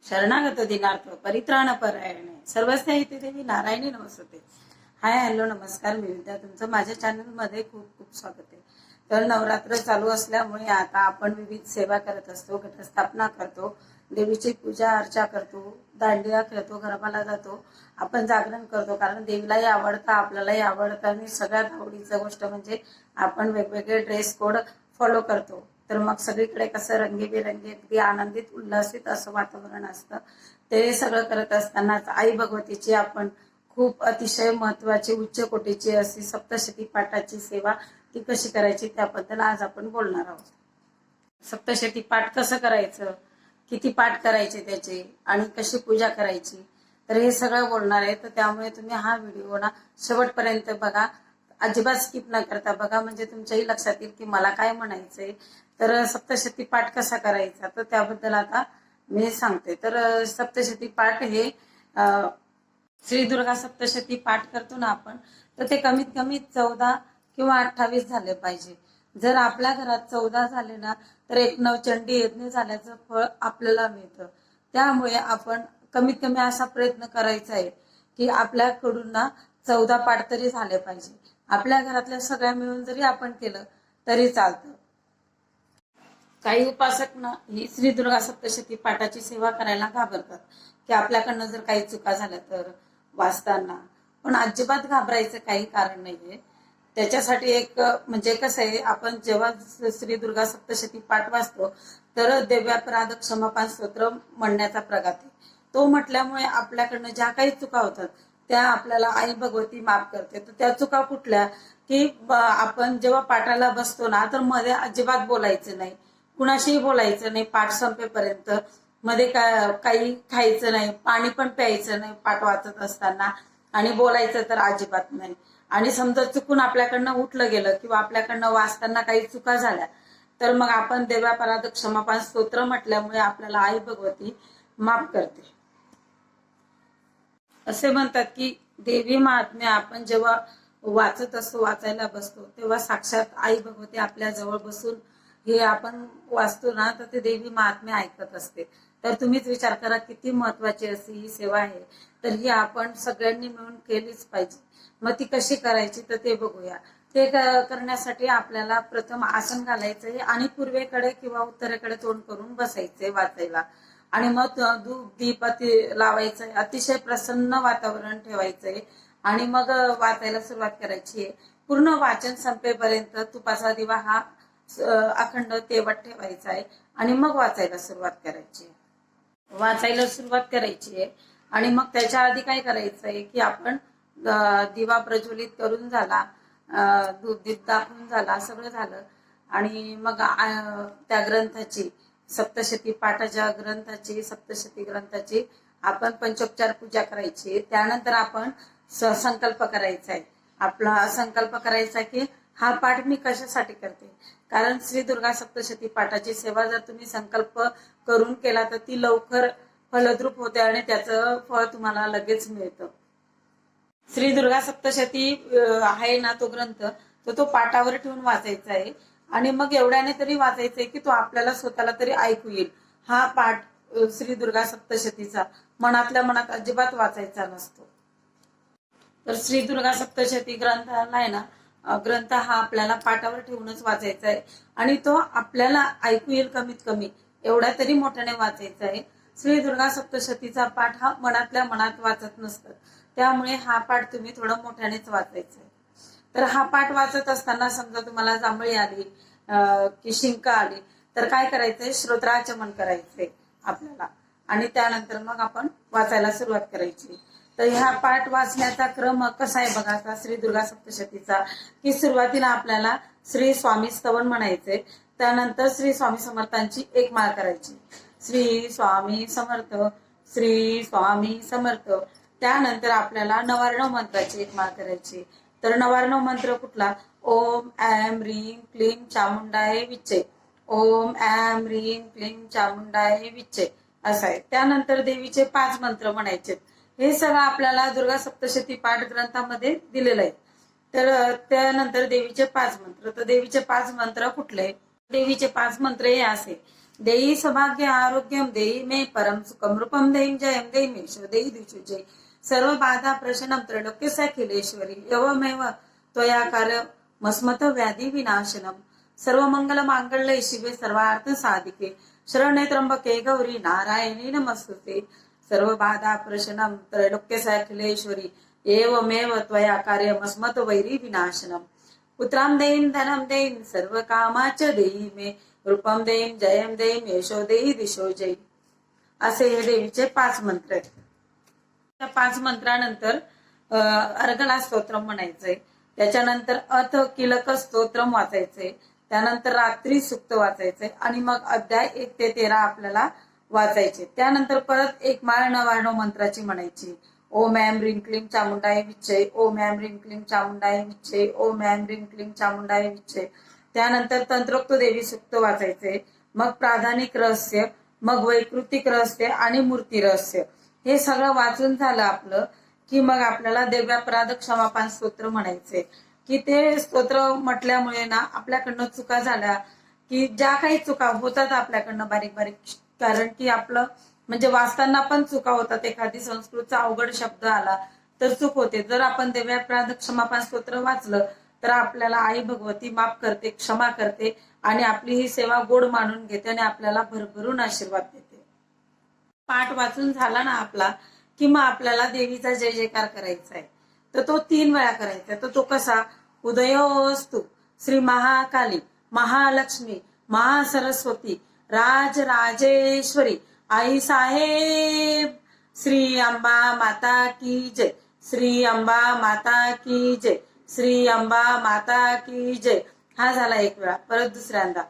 शरणागत दिनार्थ परित्राण परायणे सर्वस्या इथे देवी नारायणी नमस्ते. हाय हॅलो नमस्कार, मी विद्या, तुमचं माझ्या चॅनल मध्ये खूप खूप स्वागत आहे. तर नवरात्र चालू असल्यामुळे आता आपण विविध सेवा करत असतो, घटस्थापना करतो, देवीची पूजा अर्चा करतो, दांडिया खेळतो, गरबाला जातो, आपण जागरण करतो. कारण देवीलाही आवडतं, आपल्यालाही आवडतं आणि सगळ्यात आवडीची गोष्ट म्हणजे आपण वेगवेगळे ड्रेस कोड फॉलो करतो. तर मग सगळीकडे कसं रंगीबेरंगी अगदी आनंदित उल्हासित असं वातावरण असतं. ते सगळं करत असतानाच आई भगवतीची आपण खूप अतिशय महत्वाची उच्च कोटीची अशी सप्तशती पाठाची सेवा ती कशी करायची त्याबद्दल आज आपण बोलणार आहोत. सप्तशती पाठ कसं करायचं, किती पाठ करायचे त्याचे आणि कशी पूजा करायची, तर हे सगळं बोलणार आहे. तर त्यामुळे तुम्ही हा व्हिडिओ ना शेवटपर्यंत बघा, अजिबात स्किप न करता बघा, म्हणजे तुमच्याही लक्षात येईल की मला काय म्हणायचंय. तर सप्तशती पाठ कसा करायचा तर त्याबद्दल आता मी सांगते. तर सप्तशती पाठ हे श्री दुर्गा सप्तशती पाठ करतो ना आपण, तर ते कमीत कमी 14 किंवा 28 झाले पाहिजे. जर आपल्या घरात 14 झाले ना तर एक नवचंडी यज्ञ झाल्याचं फळ आपल्याला मिळतं. त्यामुळे आपण कमीत कमी असा प्रयत्न करायचा आहे की आपल्याकडून ना 14 पाठ तरी झाले पाहिजे. आपल्या घरातल्या सगळ्या मिळून जरी आपण केलं तरी चालतं. काही उपासक ना ही श्री दुर्गा सप्तशती पाठाची सेवा करायला घाबरतात की आपल्याकडनं जर काही चुका झाल्या तर वाचताना, पण अजिबात घाबरायचं काही कारण नाहीये. त्याच्यासाठी एक म्हणजे कसं आहे, आपण जेव्हा श्री दुर्गा सप्तशती पाठ वाचतो तर दिव्यापराध क्षमापान स्तोत्र म्हणण्याचा प्रघात आहे. तो म्हटल्यामुळे आपल्याकडनं ज्या काही चुका होतात त्या आपल्याला आई भगवती माफ करते. तर त्या चुका कुठल्या की आपण जेव्हा पाठाला बसतो ना तर मध्ये अजिबात बोलायचं नाही, कुणाशीही बोलायचं नाही पाठ संपेपर्यंत. मध्ये काही खायचं नाही, पाणी पण प्यायचं नाही पाठ वाचत असताना, आणि बोलायचं तर अजिबात नाही. आणि समजा चुकून आपल्याकडनं उठलं गेलं किंवा आपल्याकडनं वाचताना काही चुका झाल्या तर मग आपण देवापराध क्षमापान स्तोत्र म्हटल्यामुळे आपल्याला आई भगवती माफ करते. असे म्हणतात की देवी महात्म्य आपण जेव्हा वाचत असतो, वाचायला बसतो, तेव्हा साक्षात आई भगवती आपल्या जवळ बसून हे आपण वाचतो ना तर ते देवी महात्म्य ऐकत असते. तर तुम्हीच विचार करा किती महत्वाची अशी ही सेवा आहे. तर ही आपण सगळ्यांनी मिळून केलीच पाहिजे. मग ती कशी करायची तर ते बघूया. ते करण्यासाठी आपल्याला प्रथम आसन घालायचंय आणि पूर्वेकडे किंवा उत्तरेकडे तोंड करून बसायचंय वाचायला. आणि मग धूप दीप लावायचंय, अतिशय प्रसन्न वातावरण ठेवायचंय आणि मग वाचायला सुरुवात करायची आहे. पूर्ण वाचन संपेपर्यंत तुपाचा दिवा हा अखंड तेवत ठेवायचा आहे आणि मग वाचायला सुरुवात करायची आहे. वाचायला सुरुवात करायची आहे आणि मग त्याच्या आधी काय करायचं आहे की आपण दिवा प्रज्वलित करून झाला, दूध दीप दाखवून झाला, सगळं झालं आणि मग त्या ग्रंथाची सप्तशती पाठाच्या ग्रंथाची सप्तशती ग्रंथाची आपण पंचोपचार पूजा करायची. त्यानंतर आपण संकल्प करायचा आहे. आपला संकल्प करायचा की हा पाठ मी कशासाठी करते. कारण श्री दुर्गा सप्तशती पाठाची सेवा जर तुम्ही संकल्प करून केला तर ती लवकर फलद्रूप होते आणि त्याचं फळ तुम्हाला लगेच मिळतं. श्री दुर्गा सप्तशती आहे ना तो ग्रंथ, तो पाठावर ठेवून वाचायचा आहे आणि मग एवढ्याने तरी वाचायचंय की तो आपल्याला स्वतःला तरी ऐकू येईल. हा पाठ श्री दुर्गा सप्तशतीचा मनातल्या मनात अजिबात वाचायचा नसतो. तर श्री दुर्गा सप्तशती ग्रंथाला आहे ना, ग्रंथ हा आपल्याला पाठावर ठेवूनच वाचायचा आहे आणि तो आपल्याला ऐकू येईल कमीत कमी एवढ्या तरी मोठ्याने वाचायचा आहे. श्री दुर्गा सप्तशतीचा पाठ हा मनातल्या मनात वाचत नसतं, त्यामुळे हा पाठ तुम्ही थोडं मोठ्यानेच वाचायचा आहे. तर हा पाठ वाचत असताना समजा तुम्हाला जांभळी आली की शिंक आली तर काय करायचंय, श्रोत्राचमन करायचंय आपल्याला आणि त्यानंतर मग आपण वाचायला सुरुवात करायची. तर ह्या पाठ वाचण्याचा क्रम कसा आहे बघा आता श्री दुर्गा सप्तशतीचा, की सुरुवातीला आपल्याला श्री स्वामी स्तवन म्हणायचे, त्यानंतर श्री स्वामी समर्थांची एक माळ करायची, श्री स्वामी समर्थ, श्री स्वामी समर्थ. त्यानंतर आपल्याला नवार्णव मंत्राची एक माळ करायची. तर नवार्णव मंत्र कुठला, ओम ऐम ह्रीं क्लीं चामुंडाय विच्चे, ओम ऐम ह्रीं क्लीं चामुंडाय विच्चे असं आहे. त्यानंतर देवीचे 5 मंत्र म्हणायचे. हे सगळं आपल्याला दुर्गा सप्तशती पाठ ग्रंथामध्ये दिलेलं आहे. तर त्यानंतर देवीचे 5 मंत्र. तर देवीचे 5 मंत्र कुठले, देवीचे 5 मंत्र हे असे, देई सौभाग्य आरोग्यम देई मे परम सुखम रूपम देईम जयम देई मेशो देई दिशुजय सर्व बाधा प्रशनम त्रैलोक्य अखिलेश्वरी यवमेव त्वया कार्य मस्मत व्याधी विनाशनम सर्व मंगल मांगल्ये शिवे सर्वार्थ साधिके शरण्ये त्र्यंबके गौरी नारायणी नमस्तुते सर्व बाधा प्रशनम त्रैलोक्य अखिलेश्वरी एवमेव त्वया कार्यमस्मत वैरी विनाशनम पुत्रां देईं धनं देईं सर्व कामाच देई मे रूपम देईं जयम देईं यशो देई दिशो जय असे हे देवीचे 5 मंत्र आहेत. त्या 5 मंत्रानंतर अर्गला स्तोत्र म्हणायचंय. त्याच्यानंतर अथ किलक स्तोत्रम वाचायचंय. त्यानंतर रात्री सुक्त वाचायचंय आणि मग अध्याय 1 ते 13 आपल्याला वाचायचे. त्यानंतर परत एक माळ 99 मंत्राची म्हणायची. ओम ऐं ह्रीं क्लीं चामुंडाय विच्चे ओम ऐं ह्रीं क्लीं चामुंडाय विच्चे ओम ऐं ह्रीं क्लीं चामुंडाय विच्चे. त्यानंतर तंत्रोक्त देवी सुक्त वाचायचे. मग प्राधानिक रहस्य, मग वैकृतिक रहस्य आणि मूर्ती रहस्य हे सगळं वाचून झालं आपलं की मग आपल्याला दिव्यापराध क्षमापान स्तोत्र म्हणायचे. की ते स्तोत्र म्हटल्यामुळे ना आपल्याकडनं चुका झाल्या की ज्या काही चुका होतात आपल्याकडनं बारीक बारीक, कारण की आपलं म्हणजे वाचताना पण चुका होतात. एखादी संस्कृतचा अवघड शब्द आला तर चूक होते. जर आपण दिव्यापराध क्षमापान स्तोत्र वाचलं तर आपल्याला आई भगवती माफ करते, क्षमा करते आणि आपली ही सेवा गोड मानून घेते आणि आपल्याला भरभरून आशीर्वाद देते. पाठ वाचून झाला ना आपला कि मग आपल्याला देवीचा जय जयकार करायचा आहे. तर तो 3 वेळा करायचा. तर तो कसा? उदयोस्तु श्री महाकाली महालक्ष्मी महासरस्वती राजराजेश्वरी आई साहेब श्री अंबा माता की जय श्री अंबा माता की जय श्री अंबा माता की जय. हा झाला 1 वेळा. परत दुसऱ्यांदा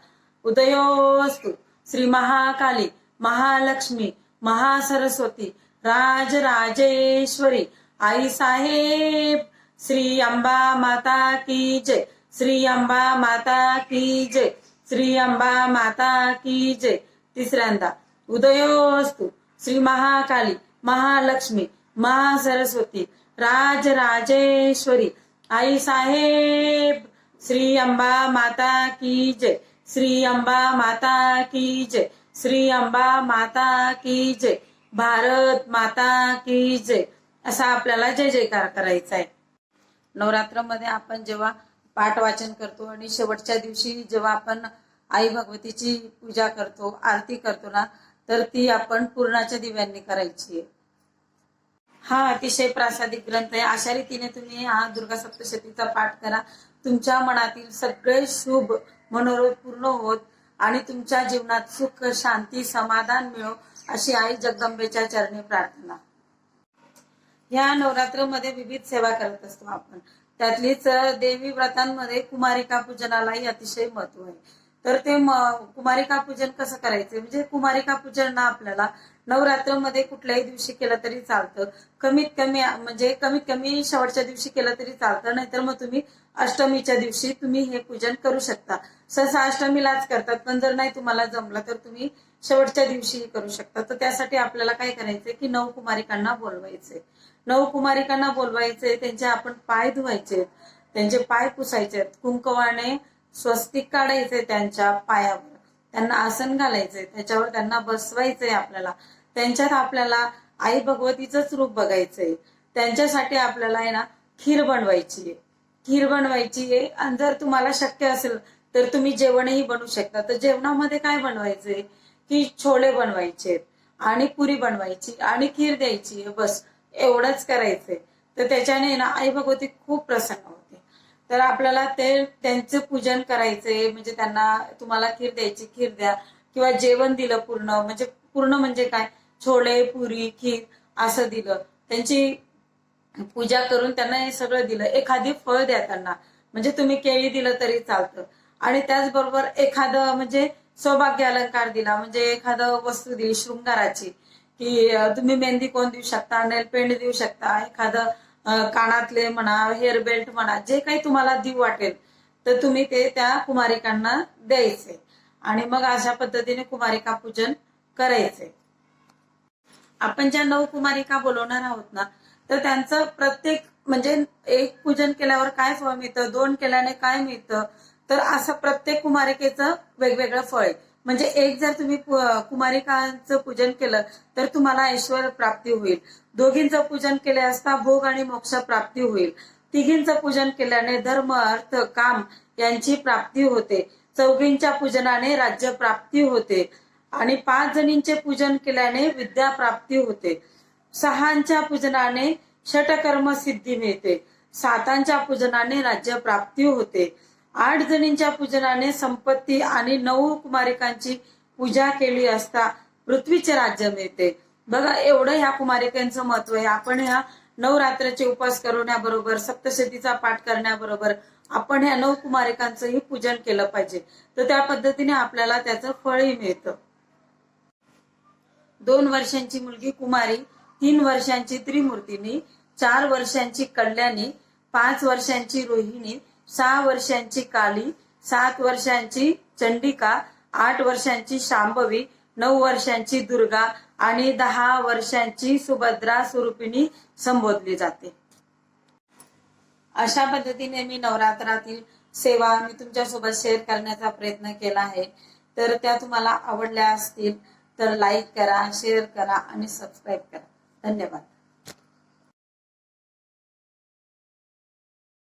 उदयोस्तु श्री महाकाली महालक्ष्मी महासरस्वती राजराजेश्वरी आई साहेब श्री अंबा माता की जय श्री अंबा माता की जय श्री अंबा माता की जय. तिसऱ्यांदा उदयोस्तु श्री महाकाली महालक्ष्मी महासरस्वती राजराजेश्वरी आई साहेब श्री अंबा माता की जय श्री अंबा माता की जय श्री अंबा माता की जय भारत माता की जय. असा आपल्याला जय जयकार करायचा आहे. नवरात्रमध्ये आपण जेव्हा पाठ वाचन करतो आणि शेवटच्या दिवशी जेव्हा आपण आई भगवतीची पूजा करतो, आरती करतो ना, तर ती आपण पूर्णाच्या दिव्यांनी करायची आहे. हा अतिशय प्रासादिक ग्रंथ आहे. अशा रीतीने तुम्ही हा दुर्गा सप्तशतीचा पाठ करा. तुमच्या मनातील सगळे शुभ मनोरथ पूर्ण होत आणि तुमच्या जीवनात सुख शांती समाधान मिळो अशी आई जगदंबेच्या चरणी प्रार्थना. या नवरात्रमध्ये विविध सेवा करत असतो आपण. त्यातलीच देवी व्रतांमध्ये कुमारिका पूजनालाही अतिशय महत्व आहे. तर ते कुमारिका पूजन कसं करायचं, म्हणजे कुमारिका पूजन ना आपल्याला नवरात्रमध्ये कुठल्याही दिवशी केलं तरी चालतं. कमीत कमी शेवटच्या दिवशी केलं तरी चालतं. नाहीतर मग तुम्ही अष्टमीच्या दिवशी तुम्ही हे पूजन करू शकता. सहसा अष्टमीलाच करतात, पण जर नाही तुम्हाला जमलं तर तुम्ही शेवटच्या दिवशी करू शकता. तर त्यासाठी आपल्याला काय करायचंय की 9 कुमारिकांना बोलवायचे. 9 कुमारिकांना बोलवायचे. त्यांचे आपण पाय धुवायचे, त्यांचे पाय पुसायचे, कुंकवाने स्वस्तिक काढायचे त्यांच्या पायावर, त्यांना आसन घालायचंय, त्याच्यावर त्यांना बसवायचंय. आपल्याला त्यांच्यात आपल्याला आई भगवतीचंच रूप बघायचंय. त्यांच्यासाठी आपल्याला आहे ना खीर बनवायची आहे. खीर बनवायची आहे. आणि जर तुम्हाला शक्य असेल तर तुम्ही जेवणही बनवू शकता. तर जेवणामध्ये काय बनवायचंय की छोले बनवायचे आणि पुरी बनवायची आणि खीर द्यायची आहे. बस एवढंच करायचंय. तर त्याच्याने ना आई भगवती खूप प्रसन्न होते. तर आपल्याला त्यांचं पूजन करायचंय. म्हणजे त्यांना तुम्हाला खीर द्यायची, खीर द्या, किंवा जेवण दिलं पूर्ण म्हणजे काय, छोले पुरी खीर असं दिलं, त्यांची पूजा करून त्यांना हे सगळं दिलं. एखादी फळ द्या त्यांना, म्हणजे तुम्ही केळी दिलं तरी चालतं. आणि त्याचबरोबर एखादं म्हणजे सौभाग्य अलंकार दिला, म्हणजे एखादं वस्तू दिली शृंगाराची, की तुम्ही मेहंदी कोण देऊ शकता, नेल पेंट देऊ शकता, एखादं कानातले म्हणा, हेअर बेल्ट म्हणा, जे काही तुम्हाला देऊ वाटेल तर तुम्ही ते त्या कुमारिकांना द्यायचे. आणि मग अशा पद्धतीने कुमारिका पूजन करायचे. आपण ज्या 9 कुमारिका बोलवणार आहोत ना, तर त्यांचं प्रत्येक म्हणजे एक पूजन केल्यावर काय फळ मिळतं, 2 केल्याने काय मिळतं, तर असं प्रत्येक कुमारिकेचं वेगवेगळं फळ आहे. म्हणजे एक जर तुम्ही कुमारिकांचं पूजन केलं तर तुम्हाला ऐश्वर प्राप्ती होईल. दोघींचं पूजन केले असता भोग आणि मोक्ष प्राप्ती होईल. तिघींचं पूजन केल्याने धर्म अर्थ काम यांची प्राप्ती होते. चौघींच्या पूजनाने राज्य प्राप्ती होते आणि 5 जणींचे पूजन केल्याने विद्या प्राप्ती होते. 6 पूजनाने षटकर्म सिद्धी मिळते. 7 पूजनाने राज्य प्राप्ती होते. 8 जणींच्या पूजनाने संपत्ती आणि 9 कुमारिकांची पूजा केली असता पृथ्वीचे राज्य मिळते. बघा एवढं ह्या कुमारिकांचं महत्व आहे. आपण ह्या नवरात्राचे उपास करण्याबरोबर सप्तशतीचा पाठ करण्याबरोबर आपण ह्या 9 कुमारिकांचंही पूजन केलं पाहिजे. तर त्या पद्धतीने आपल्याला त्याचं फळही मिळतं. 2 वर्षांची मुलगी कुमारी, 3 वर्षांची त्रिमूर्तिनी, 4 वर्षांची कल्याणी, 5 वर्षांची रोहिणी, 6 वर्षांची काली, 7 वर्षांची चंडिका, 8 वर्षांची शांभवी, 9 वर्षांची दुर्गा आणि 10 वर्षांची सुभद्रा स्वरूपिणी संबोधली जाते. अशा पद्धतीने मी नवरात्रातील सेवा मी तुमच्यासोबत शेअर करण्याचा प्रयत्न केला आहे. तर त्या तुम्हाला आवडल्या असतील तर लाईक करा, शेअर करा आणि सबस्क्राईब करा. धन्यवाद.